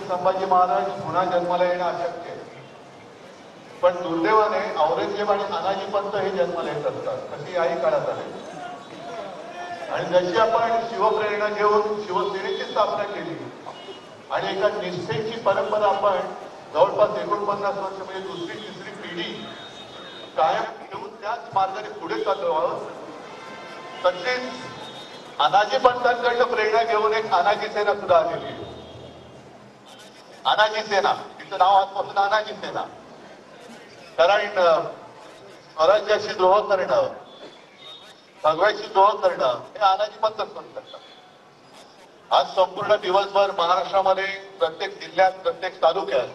संभाजी महाराज पुन्हा जन्माला येणं अशक्य आहे, पण दुर्दैवाने औरंगजेब आणि तानाजी पंत हे जन्माला येत असतात, कशी याही काळात आले. आणि जशी आपण शिवप्रेरणा घेऊन शिवसेनेची स्थापना केली आणि एका निष्ठेची परंपरा आपण जवळपास 49 वर्ष म्हणजे दुसरी तिसरी पिढी कायम घेऊन त्याच मार्गाने पुढे चाललो आहोत. तसेच अनाजी पंतांकडनं प्रेरणा घेऊन एक अनाजी सेना सुद्धा आलेली आहे. अनाजी सेना, तिचं नाव आजपासून अनाजी सेना. कारण स्वराज्याशी द्रोह करणं, भगव्याशी द्रोह करणं हे अनाजी पंतच करतात. आज संपूर्ण दिवसभर महाराष्ट्रामध्ये प्रत्येक जिल्ह्यात प्रत्येक तालुक्यात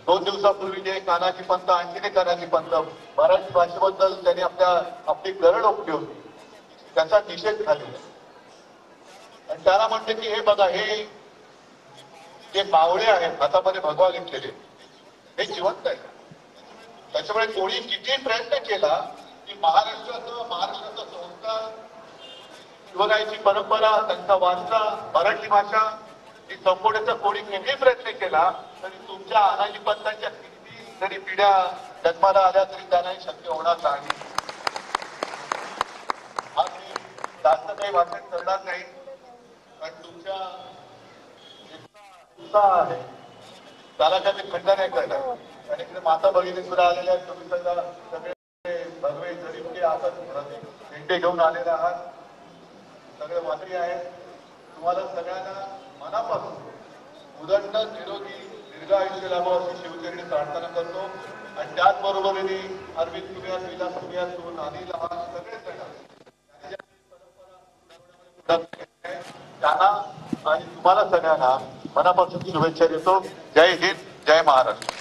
2 दिवसापूर्वी जे कानाजी पंत आणखीन एक कानाजी पंत मराठी भाषेबद्दल त्यांनी आपली गरज ओपली होती, त्याचा निषेध झालेला. आणि त्याला म्हणते की हे बघा, हे जे मावळे आहेत हातामध्ये भगवा घेतलेले, हे जिवंत आहे. त्याच्यामुळे कोणी किती प्रयत्न केला की महाराष्ट्राचा संस्कार, शिवरायांची परंपरा, त्यांचा वारसा, मराठी भाषा ही संपवण्याचा कोणी किती प्रयत्न केला तरी तुमच्या अनाजी पंतांच्या किती जरी पिढ्या जन्माला आल्या तरी त्यांनाही शक्य होणार नाही. आज मी जास्त काही भाषण करणार नाही, कारण तुमच्या उत्साह आहे त्याला काही खंड नाही करणार. आणि इकडे माता भगिनी सुद्धा आलेल्या आहेत. तुम्ही सगळे भगवे जरीबके आता झेंडे घेऊन आलेले आहात, सगळे वादळी आहेत. तुम्हाला सगळ्यांना मनापासून उदंड निरोगी दीर्घ आयुष्य लाभावं अशी शिवचरणी प्रार्थना करतो. आणि त्याचबरोबरीने अरविंद तुम्ही आहात, विलास तुम्ही आहात, अनिल आहात, सगळेच त्यांना आणि तुम्हाला सगळ्यांना मनापासून शुभेच्छा देतो. जय हिंद, जय महाराष्ट्र.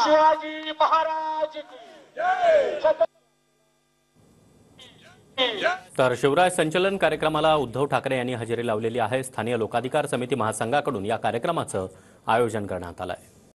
शिवाजी महाराज तर शिवराय संचलन कार्यक्रमाला उद्धव ठाकरे यांनी हजेरी लावलेली आहे. स्थानीय लोकाधिकार समिती महासंघाकडून या कार्यक्रमाचं आयोजन करण्यात आलं आहे.